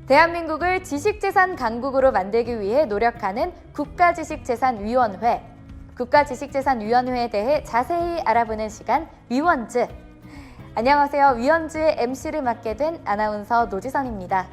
대한민국을 지식재산 강국으로 만들기 위해 노력하는 국가지식재산위원회. 국가지식재산위원회에 대해 자세히 알아보는 시간 위원즈. 안녕하세요. 위원즈의 MC를 맡게 된 아나운서 노지선입니다.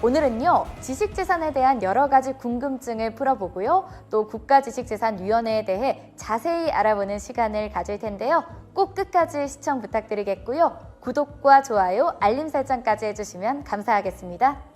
오늘은요, 지식재산에 대한 여러 가지 궁금증을 풀어보고요, 또 국가지식재산위원회에 대해 자세히 알아보는 시간을 가질 텐데요. 꼭 끝까지 시청 부탁드리겠고요. 구독과 좋아요, 알림 설정까지 해주시면 감사하겠습니다.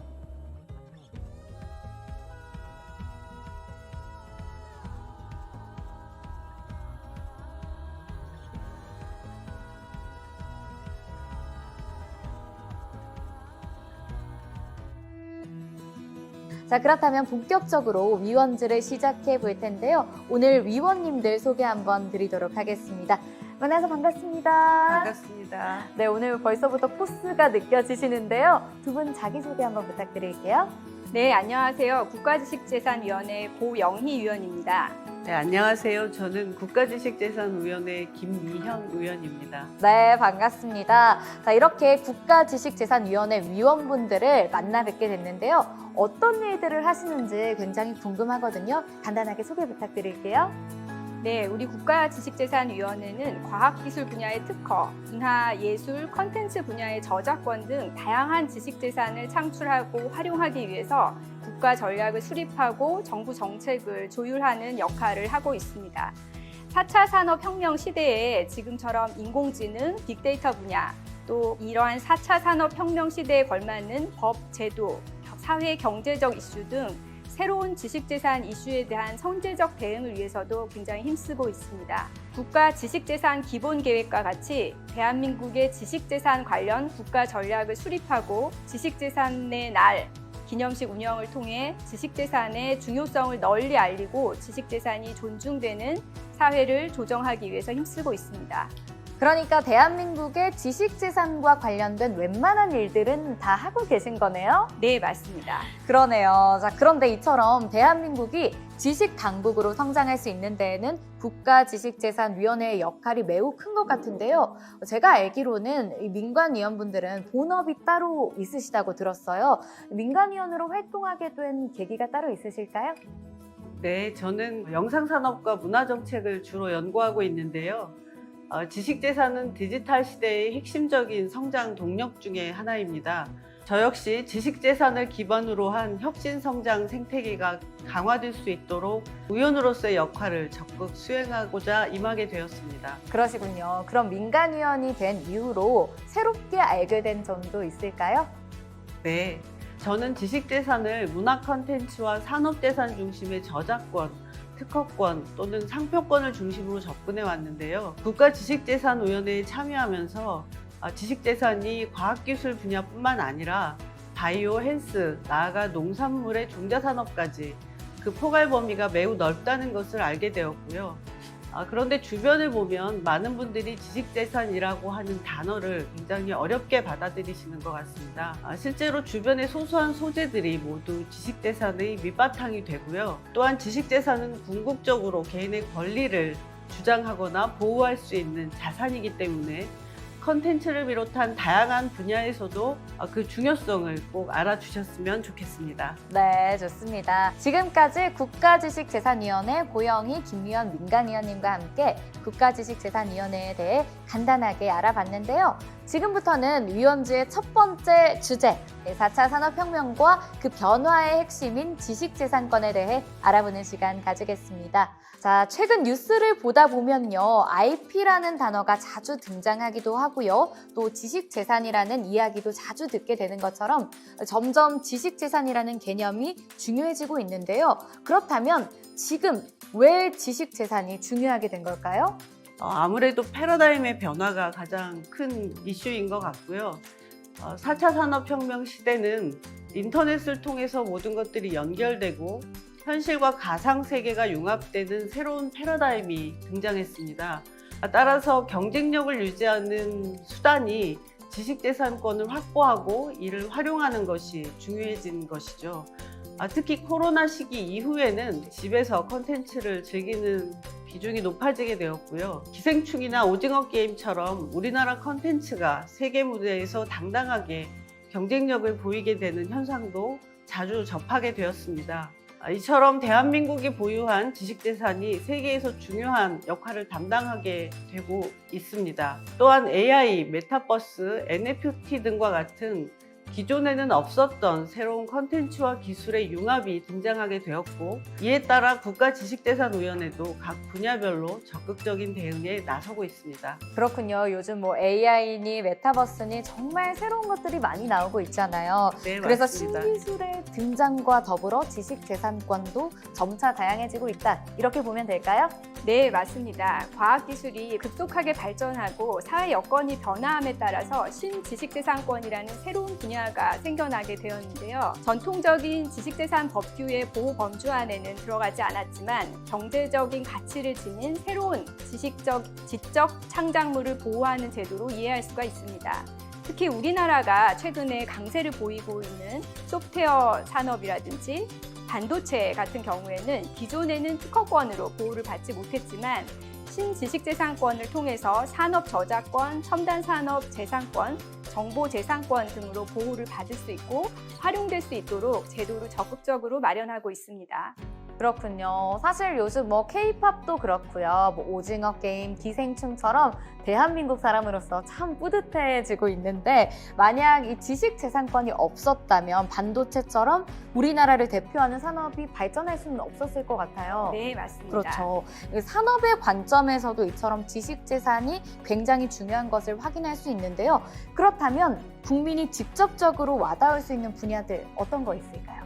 자, 그렇다면 본격적으로 위원즈를 시작해 볼 텐데요. 오늘 위원님들 소개 한번 드리도록 하겠습니다. 만나서 반갑습니다. 반갑습니다. 네, 오늘 벌써부터 포스가 느껴지시는데요. 두 분 자기소개 한번 부탁드릴게요. 네, 안녕하세요. 국가지식재산위원회 고영희 위원입니다. 네, 안녕하세요. 저는 국가지식재산위원회 김미현 위원입니다. 네, 반갑습니다. 자, 이렇게 국가지식재산위원회 위원분들을 만나 뵙게 됐는데요. 어떤 일들을 하시는지 굉장히 궁금하거든요. 간단하게 소개 부탁드릴게요. 네, 우리 국가지식재산위원회는 과학기술 분야의 특허, 문화, 예술, 콘텐츠 분야의 저작권 등 다양한 지식재산을 창출하고 활용하기 위해서 국가 전략을 수립하고 정부 정책을 조율하는 역할을 하고 있습니다. 4차 산업혁명 시대에 지금처럼 인공지능, 빅데이터 분야, 또 이러한 4차 산업혁명 시대에 걸맞는 법, 제도, 사회 경제적 이슈 등 새로운 지식재산 이슈에 대한 선제적 대응을 위해서도 굉장히 힘쓰고 있습니다. 국가 지식재산 기본계획과 같이 대한민국의 지식재산 관련 국가 전략을 수립하고 지식재산의 날 기념식 운영을 통해 지식재산의 중요성을 널리 알리고 지식재산이 존중되는 사회를 조정하기 위해서 힘쓰고 있습니다. 그러니까 대한민국의 지식재산과 관련된 웬만한 일들은 다 하고 계신 거네요? 네, 맞습니다. 그러네요. 자, 그런데 이처럼 대한민국이 지식 강국으로 성장할 수 있는 데에는 국가지식재산위원회의 역할이 매우 큰 것 같은데요. 제가 알기로는 이 민간위원분들은 본업이 따로 있으시다고 들었어요. 민간위원으로 활동하게 된 계기가 따로 있으실까요? 네, 저는 영상산업과 문화정책을 주로 연구하고 있는데요. 지식재산은 디지털 시대의 핵심적인 성장 동력 중에 하나입니다. 저 역시 지식재산을 기반으로 한 혁신성장 생태계가 강화될 수 있도록 위원으로서의 역할을 적극 수행하고자 임하게 되었습니다. 그러시군요. 그럼 민간위원이 된 이후로 새롭게 알게 된 점도 있을까요? 네, 저는 지식재산을 문화 콘텐츠와 산업재산 중심의 저작권, 특허권 또는 상표권을 중심으로 접근해 왔는데요. 국가지식재산위원회에 참여하면서 지식재산이 과학기술 분야뿐만 아니라 바이오, 헬스, 나아가 농산물의 종자산업까지 그 포괄 범위가 매우 넓다는 것을 알게 되었고요. 그런데 주변을 보면 많은 분들이 지식재산이라고 하는 단어를 굉장히 어렵게 받아들이시는 것 같습니다. 실제로 주변의 소소한 소재들이 모두 지식재산의 밑바탕이 되고요. 또한 지식재산은 궁극적으로 개인의 권리를 주장하거나 보호할 수 있는 자산이기 때문에 콘텐츠를 비롯한 다양한 분야에서도 그 중요성을 꼭 알아주셨으면 좋겠습니다. 네, 좋습니다. 지금까지 국가지식재산위원회 고영희, 김미현 민간위원님과 함께 국가지식재산위원회에 대해 간단하게 알아봤는데요. 지금부터는 위원즈의 첫 번째 주제, 4차 산업혁명과 그 변화의 핵심인 지식재산권에 대해 알아보는 시간 가지겠습니다. 자, 최근 뉴스를 보다 보면요, IP라는 단어가 자주 등장하기도 하고요, 또 지식재산이라는 이야기도 자주 듣게 되는 것처럼 점점 지식재산이라는 개념이 중요해지고 있는데요. 그렇다면 지금 왜 지식재산이 중요하게 된 걸까요? 아무래도 패러다임의 변화가 가장 큰 이슈인 것 같고요. 4차 산업혁명 시대는 인터넷을 통해서 모든 것들이 연결되고 현실과 가상세계가 융합되는 새로운 패러다임이 등장했습니다. 따라서 경쟁력을 유지하는 수단이 지식재산권을 확보하고 이를 활용하는 것이 중요해진 것이죠. 특히 코로나 시기 이후에는 집에서 콘텐츠를 즐기는 비중이 높아지게 되었고요. 기생충이나 오징어 게임처럼 우리나라 컨텐츠가 세계 무대에서 당당하게 경쟁력을 보이게 되는 현상도 자주 접하게 되었습니다. 이처럼 대한민국이 보유한 지식재산이 세계에서 중요한 역할을 담당하게 되고 있습니다. 또한 AI, 메타버스, NFT 등과 같은 기존에는 없었던 새로운 컨텐츠와 기술의 융합이 등장하게 되었고, 이에 따라 국가지식재산위원회도 각 분야별로 적극적인 대응에 나서고 있습니다. 그렇군요. 요즘 뭐 AI니 메타버스니 정말 새로운 것들이 많이 나오고 있잖아요. 네, 그래서 맞습니다. 신기술의 등장과 더불어 지식재산권도 점차 다양해지고 있다. 이렇게 보면 될까요? 네, 맞습니다. 과학기술이 급속하게 발전하고 사회 여건이 변화함에 따라서 신지식재산권이라는 새로운 분야가 생겨나게 되었는데요. 전통적인 지식재산 법규의 보호 범주 안에는 들어가지 않았지만 경제적인 가치를 지닌 새로운 지적 창작물을 보호하는 제도로 이해할 수가 있습니다. 특히 우리나라가 최근에 강세를 보이고 있는 소프트웨어 산업이라든지 반도체 같은 경우에는 기존에는 특허권으로 보호를 받지 못했지만 신지식재산권을 통해서 산업저작권, 첨단산업재산권, 정보재산권 등으로 보호를 받을 수 있고 활용될 수 있도록 제도를 적극적으로 마련하고 있습니다. 그렇군요. 사실 요즘 뭐 K-팝도 그렇고요. 뭐 오징어 게임, 기생충처럼 대한민국 사람으로서 참 뿌듯해지고 있는데, 만약 이 지식재산권이 없었다면 반도체처럼 우리나라를 대표하는 산업이 발전할 수는 없었을 것 같아요. 네, 맞습니다. 그렇죠. 산업의 관점에서도 이처럼 지식재산이 굉장히 중요한 것을 확인할 수 있는데요. 그렇다면 국민이 직접적으로 와닿을 수 있는 분야들 어떤 거 있을까요?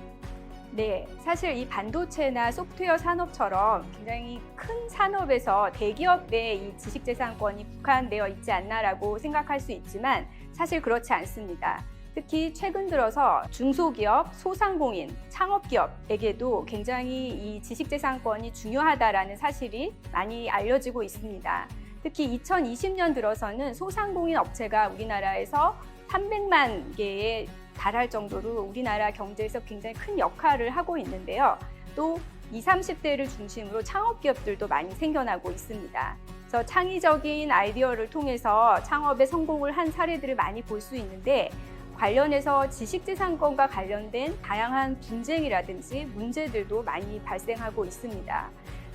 네, 사실 이 반도체나 소프트웨어 산업처럼 굉장히 큰 산업에서 대기업의 이 지식재산권이 국한되어 있지 않나라고 생각할 수 있지만 사실 그렇지 않습니다. 특히 최근 들어서 중소기업, 소상공인, 창업기업에게도 굉장히 이 지식재산권이 중요하다라는 사실이 많이 알려지고 있습니다. 특히 2020년 들어서는 소상공인 업체가 우리나라에서 300만 개의 달할 정도로 우리나라 경제에서 굉장히 큰 역할을 하고 있는데요. 또 20, 30대를 중심으로 창업기업들도 많이 생겨나고 있습니다. 그래서 창의적인 아이디어를 통해서 창업에 성공을 한 사례들을 많이 볼 수 있는데, 관련해서 지식재산권과 관련된 다양한 분쟁이라든지 문제들도 많이 발생하고 있습니다.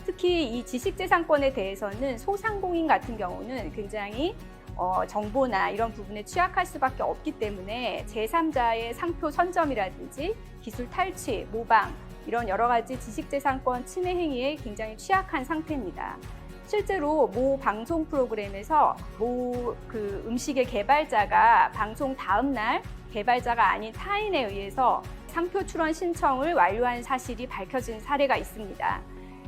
특히 이 지식재산권에 대해서는 소상공인 같은 경우는 굉장히 정보나 이런 부분에 취약할 수밖에 없기 때문에 제3자의 상표 선점이라든지 기술 탈취, 모방 이런 여러 가지 지식재산권 침해 행위에 굉장히 취약한 상태입니다. 실제로 모 방송 프로그램에서 모 음식의 개발자가 방송 다음 날 개발자가 아닌 타인에 의해서 상표 출원 신청을 완료한 사실이 밝혀진 사례가 있습니다.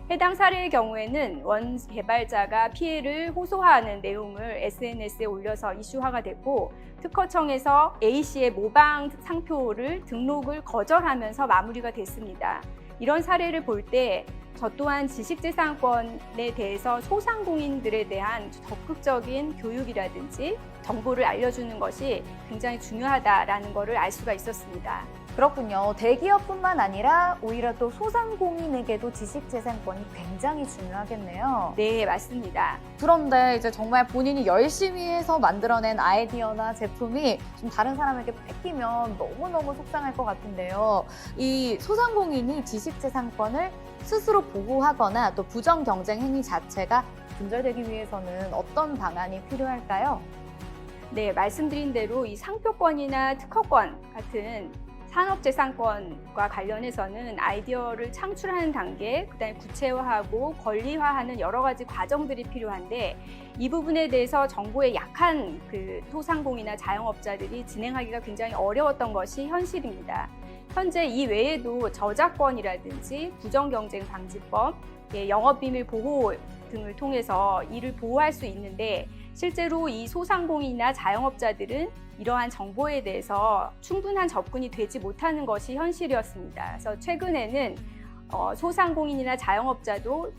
해당 사례의 경우에는 원 개발자가 피해를 호소하는 내용을 SNS에 올려서 이슈화가 됐고, 특허청에서 A씨의 모방 상표를 등록을 거절하면서 마무리가 됐습니다. 이런 사례를 볼 때 저 또한 지식재산권에 대해서 소상공인들에 대한 적극적인 교육이라든지 정보를 알려주는 것이 굉장히 중요하다라는 것을 알 수가 있었습니다. 그렇군요. 대기업뿐만 아니라 오히려 또 소상공인에게도 지식재산권이 굉장히 중요하겠네요. 네, 맞습니다. 그런데 이제 정말 본인이 열심히 해서 만들어낸 아이디어나 제품이 좀 다른 사람에게 뺏기면 너무너무 속상할 것 같은데요. 이 소상공인이 지식재산권을 스스로 보호하거나 또 부정 경쟁 행위 자체가 근절되기 위해서는 어떤 방안이 필요할까요? 네, 말씀드린 대로 이 상표권이나 특허권 같은 산업재산권과 관련해서는 아이디어를 창출하는 단계, 그다음에 구체화하고 권리화하는 여러 가지 과정들이 필요한데, 이 부분에 대해서 정보에 약한 소상공인이나 자영업자들이 진행하기가 굉장히 어려웠던 것이 현실입니다. 현재 이 외에도 저작권이라든지 부정경쟁방지법, 영업비밀 보호 등을 통해서 이를 보호할 수 있는데, 실제로 이 소상공인이나 자영업자들은 이러한 정보에 대해서 충분한 접근이 되지 못하는 것이 현실이었습니다. 그래서 최근에는 소상공인이나 자영업자도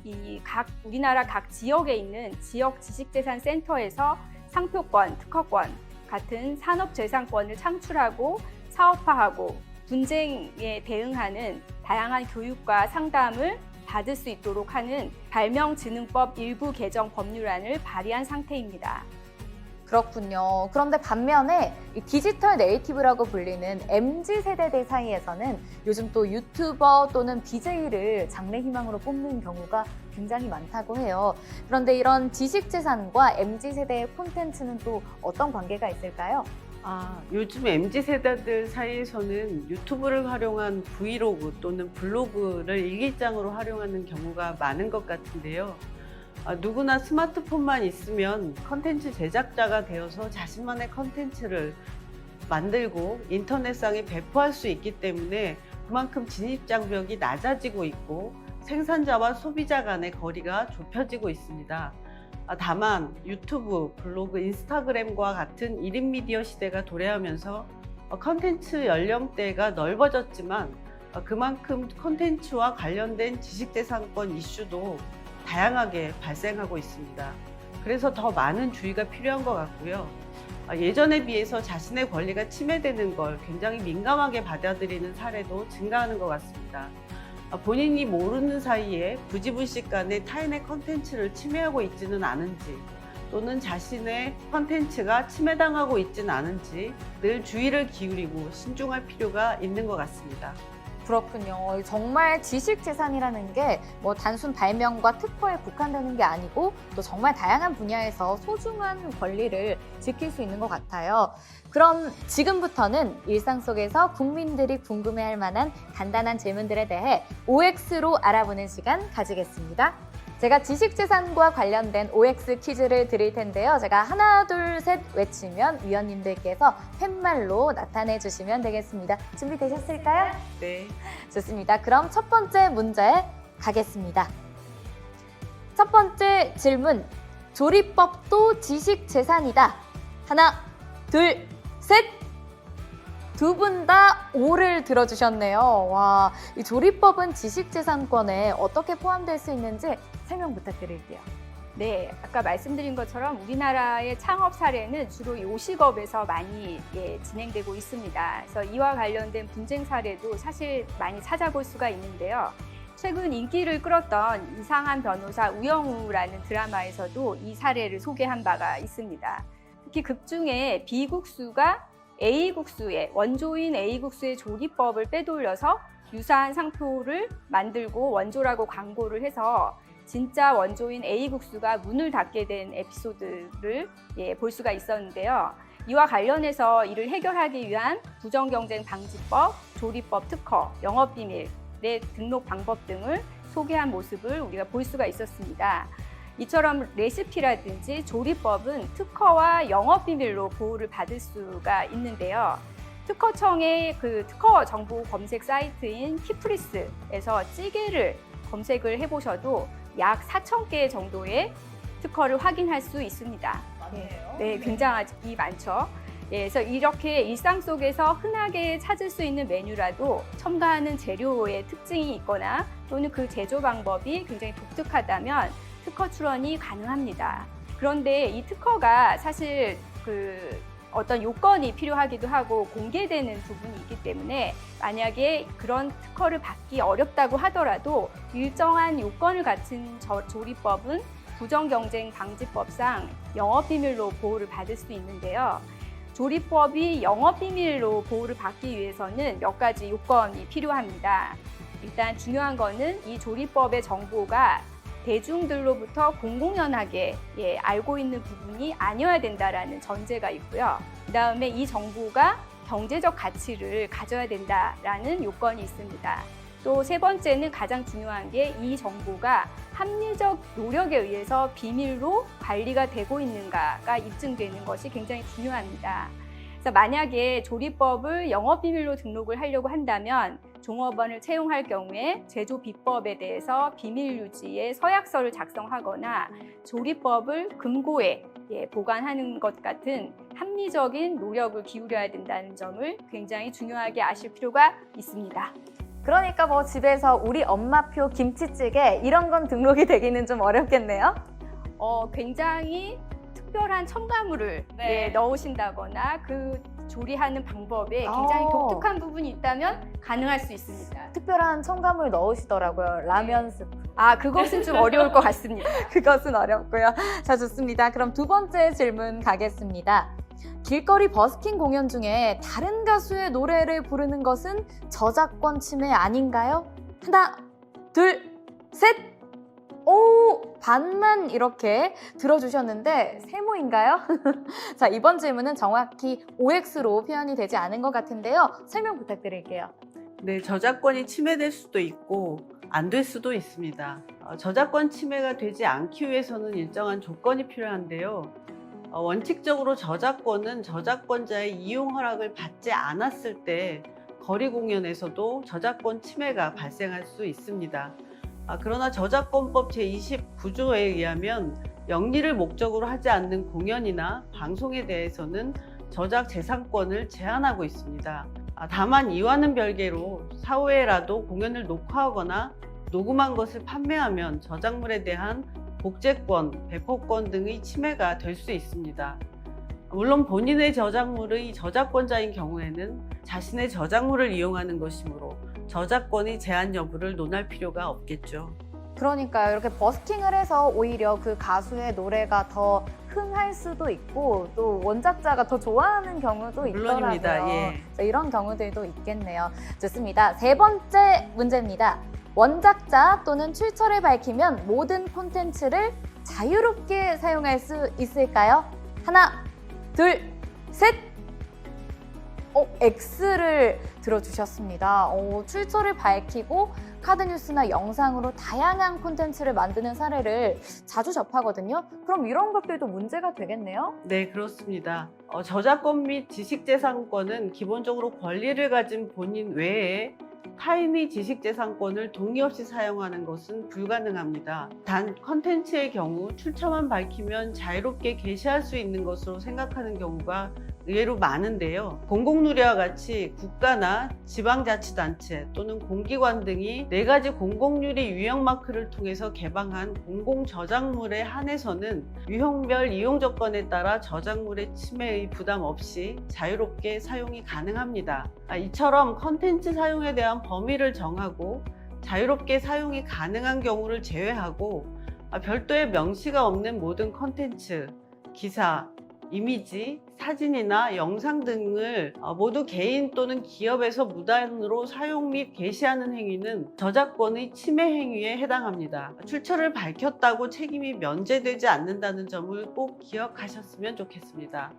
우리나라 각 지역에 있는 지역 지식재산 센터에서 상표권, 특허권 같은 산업재산권을 창출하고 사업화하고 분쟁에 대응하는 다양한 교육과 상담을 받을 수 있도록 하는 발명진흥법 일부 개정 법률안을 발의한 상태입니다. 그렇군요. 그런데 반면에 이 디지털 네이티브라고 불리는 MZ세대들 사이에서는 요즘 또 유튜버 또는 BJ를 장래 희망으로 뽑는 경우가 굉장히 많다고 해요. 그런데 이런 지식재산과 MZ세대의 콘텐츠는 또 어떤 관계가 있을까요? 요즘 MZ세대들 사이에서는 유튜브를 활용한 브이로그 또는 블로그를 일기장으로 활용하는 경우가 많은 것 같은데요. 누구나 스마트폰만 있으면 컨텐츠 제작자가 되어서 자신만의 컨텐츠를 만들고 인터넷상에 배포할 수 있기 때문에 그만큼 진입장벽이 낮아지고 있고 생산자와 소비자 간의 거리가 좁혀지고 있습니다. 다만 유튜브, 블로그, 인스타그램과 같은 1인 미디어 시대가 도래하면서 컨텐츠 연령대가 넓어졌지만 그만큼 컨텐츠와 관련된 지식재산권 이슈도 다양하게 발생하고 있습니다. 그래서 더 많은 주의가 필요한 것 같고요. 예전에 비해서 자신의 권리가 침해되는 걸 굉장히 민감하게 받아들이는 사례도 증가하는 것 같습니다. 본인이 모르는 사이에 부지불식간에 타인의 컨텐츠를 침해하고 있지는 않은지 또는 자신의 컨텐츠가 침해당하고 있지는 않은지 늘 주의를 기울이고 신중할 필요가 있는 것 같습니다. 그렇군요. 정말 지식재산이라는 게 뭐 단순 발명과 특허에 국한되는 게 아니고 또 정말 다양한 분야에서 소중한 권리를 지킬 수 있는 것 같아요. 그럼 지금부터는 일상 속에서 국민들이 궁금해할 만한 간단한 질문들에 대해 OX로 알아보는 시간 가지겠습니다. 제가 지식재산과 관련된 OX 퀴즈를 드릴 텐데요. 제가 하나, 둘, 셋 외치면 위원님들께서 팻말로 나타내 주시면 되겠습니다. 준비되셨을까요? 네. 좋습니다. 그럼 첫 번째 문제 가겠습니다. 첫 번째 질문. 조리법도 지식재산이다. 하나, 둘, 셋! 두 분 다 O를 들어주셨네요. 와, 이 조리법은 지식재산권에 어떻게 포함될 수 있는지 설명 부탁드릴게요. 네, 아까 말씀드린 것처럼 우리나라의 창업 사례는 주로 요식업에서 많이 진행되고 있습니다. 그래서 이와 관련된 분쟁 사례도 사실 많이 찾아볼 수가 있는데요. 최근 인기를 끌었던 이상한 변호사 우영우라는 드라마에서도 이 사례를 소개한 바가 있습니다. 특히 극 중에 B국수가 A국수의 원조인 A국수의 조리법을 빼돌려서 유사한 상표를 만들고 원조라고 광고를 해서 진짜 원조인 A국수가 문을 닫게 된 에피소드를 볼 수가 있었는데요. 이와 관련해서 이를 해결하기 위한 부정경쟁방지법, 조리법 특허, 영업비밀의 등록 방법 등을 소개한 모습을 우리가 볼 수가 있었습니다. 이처럼 레시피라든지 조리법은 특허와 영업비밀로 보호를 받을 수가 있는데요. 특허청의 그 특허 정보 검색 사이트인 키프리스에서 찌개를 검색을 해보셔도 약 4,000개 정도의 특허를 확인할 수 있습니다. 많네요. 네, 굉장히 많죠. 그래서 이렇게 일상 속에서 흔하게 찾을 수 있는 메뉴라도 첨가하는 재료의 특징이 있거나 또는 그 제조 방법이 굉장히 독특하다면 특허 출원이 가능합니다. 그런데 이 특허가 사실 어떤 요건이 필요하기도 하고 공개되는 부분이 있기 때문에 만약에 그런 특허를 받기 어렵다고 하더라도 일정한 요건을 갖춘 조리법은 부정경쟁방지법상 영업비밀로 보호를 받을 수 있는데요. 조리법이 영업비밀로 보호를 받기 위해서는 몇 가지 요건이 필요합니다. 일단 중요한 거는 이 조리법의 정보가 대중들로부터 공공연하게 알고 있는 부분이 아니어야 된다라는 전제가 있고요. 그다음에 이 정보가 경제적 가치를 가져야 된다라는 요건이 있습니다. 또 세 번째는 가장 중요한 게 이 정보가 합리적 노력에 의해서 비밀로 관리가 되고 있는가가 입증되는 것이 굉장히 중요합니다. 그래서 만약에 조리법을 영업비밀로 등록을 하려고 한다면 종업원을 채용할 경우에 제조 비법에 대해서 비밀 유지의 서약서를 작성하거나 조리법을 금고에 보관하는 것 같은 합리적인 노력을 기울여야 된다는 점을 굉장히 중요하게 아실 필요가 있습니다. 그러니까 뭐 집에서 우리 엄마표 김치찌개 이런 건 등록이 되기는 좀 어렵겠네요. 굉장히 특별한 첨가물을 네. 예, 넣으신다거나 그 조리하는 방법에 굉장히 독특한 부분이 있다면 가능할 수 있습니다. 특별한 첨가물 넣으시더라고요. 라면 스프. 아, 그것은 좀 어려울 것 같습니다. 그것은 어렵고요. 자, 좋습니다. 그럼 두 번째 질문 가겠습니다. 길거리 버스킹 공연 중에 다른 가수의 노래를 부르는 것은 저작권 침해 아닌가요? 하나, 둘, 셋! 오, 반만 이렇게 들어주셨는데 세모인가요? 자, 이번 질문은 정확히 OX로 표현이 되지 않은 것 같은데요. 설명 부탁드릴게요. 네, 저작권이 침해될 수도 있고 안 될 수도 있습니다. 저작권 침해가 되지 않기 위해서는 일정한 조건이 필요한데요. 원칙적으로 저작권은 저작권자의 이용 허락을 받지 않았을 때 거리 공연에서도 저작권 침해가 발생할 수 있습니다. 그러나 저작권법 제29조에 의하면 영리를 목적으로 하지 않는 공연이나 방송에 대해서는 저작 재산권을 제한하고 있습니다. 다만 이와는 별개로 사후에라도 공연을 녹화하거나 녹음한 것을 판매하면 저작물에 대한 복제권, 배포권 등의 침해가 될 수 있습니다. 물론 본인의 저작물의 저작권자인 경우에는 자신의 저작물을 이용하는 것이므로 저작권의 제한 여부를 논할 필요가 없겠죠. 그러니까요. 이렇게 버스킹을 해서 오히려 그 가수의 노래가 더 흥할 수도 있고 또 원작자가 더 좋아하는 경우도 물론입니다. 있더라고요. 예. 그래서 이런 경우들도 있겠네요. 좋습니다. 세 번째 문제입니다. 원작자 또는 출처를 밝히면 모든 콘텐츠를 자유롭게 사용할 수 있을까요? 하나, 둘, 셋! X를 들어주셨습니다. 출처를 밝히고 카드뉴스나 영상으로 다양한 콘텐츠를 만드는 사례를 자주 접하거든요. 그럼 이런 것들도 문제가 되겠네요? 네, 그렇습니다. 저작권 및 지식재산권은 기본적으로 권리를 가진 본인 외에 타인의 지식재산권을 동의 없이 사용하는 것은 불가능합니다. 단 컨텐츠의 경우 출처만 밝히면 자유롭게 게시할 수 있는 것으로 생각하는 경우가 의외로 많은데요. 공공누리와 같이 국가나 지방자치단체 또는 공기관 등이 4가지 공공유리 유형마크를 통해서 개방한 공공저작물에 한해서는 유형별 이용조건에 따라 저작물의 침해의 부담 없이 자유롭게 사용이 가능합니다. 이처럼 컨텐츠 사용에 대한 범위를 정하고 자유롭게 사용이 가능한 경우를 제외하고 별도의 명시가 없는 모든 컨텐츠, 기사, 이미지, 사진이나 영상 등을 모두 개인 또는 기업에서 무단으로 사용 및 게시하는 행위는 저작권의 침해 행위에 해당합니다. 출처를 밝혔다고 책임이 면제되지 않는다는 점을 꼭 기억하셨으면 좋겠습니다.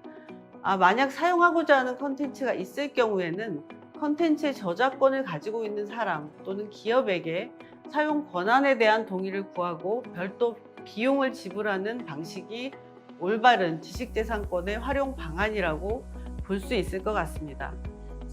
만약 사용하고자 하는 컨텐츠가 있을 경우에는 컨텐츠의 저작권을 가지고 있는 사람 또는 기업에게 사용 권한에 대한 동의를 구하고 별도 비용을 지불하는 방식이 올바른 지식재산권의 활용 방안이라고 볼 수 있을 것 같습니다.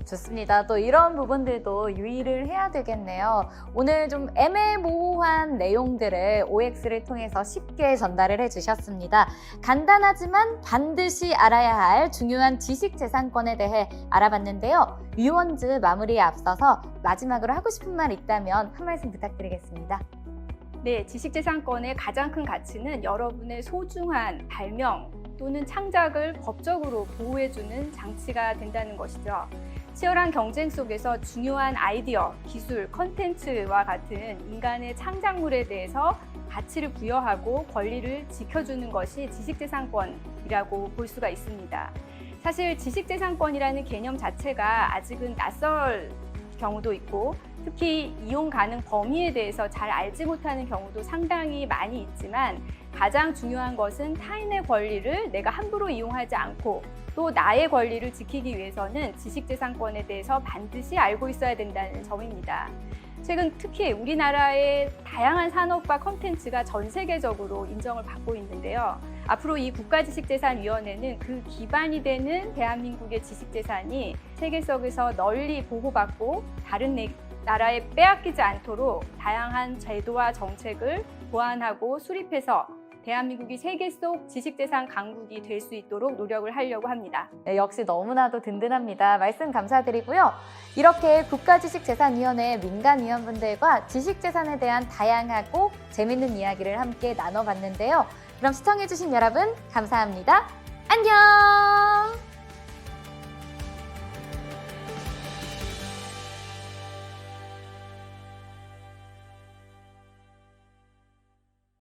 좋습니다. 또 이런 부분들도 유의를 해야 되겠네요. 오늘 좀 애매모호한 내용들을 OX를 통해서 쉽게 전달을 해주셨습니다. 간단하지만 반드시 알아야 할 중요한 지식재산권에 대해 알아봤는데요. 위원즈 마무리에 앞서서 마지막으로 하고 싶은 말 있다면 한 말씀 부탁드리겠습니다. 네, 지식재산권의 가장 큰 가치는 여러분의 소중한 발명 또는 창작을 법적으로 보호해주는 장치가 된다는 것이죠. 치열한 경쟁 속에서 중요한 아이디어, 기술, 컨텐츠와 같은 인간의 창작물에 대해서 가치를 부여하고 권리를 지켜주는 것이 지식재산권이라고 볼 수가 있습니다. 사실 지식재산권이라는 개념 자체가 아직은 낯설 경우도 있고 특히 이용 가능 범위에 대해서 잘 알지 못하는 경우도 상당히 많이 있지만 가장 중요한 것은 타인의 권리를 내가 함부로 이용하지 않고 또 나의 권리를 지키기 위해서는 지식재산권에 대해서 반드시 알고 있어야 된다는 점입니다. 최근 특히 우리나라의 다양한 산업과 콘텐츠가 전 세계적으로 인정을 받고 있는데요. 앞으로 이 국가지식재산위원회는 그 기반이 되는 대한민국의 지식재산이 세계 속에서 널리 보호받고 다른 나라에 빼앗기지 않도록 다양한 제도와 정책을 보완하고 수립해서 대한민국이 세계 속 지식재산 강국이 될 수 있도록 노력을 하려고 합니다. 네, 역시 너무나도 든든합니다. 말씀 감사드리고요. 이렇게 국가지식재산위원회 민간위원분들과 지식재산에 대한 다양하고 재밌는 이야기를 함께 나눠봤는데요. 그럼 시청해주신 여러분 감사합니다. 안녕!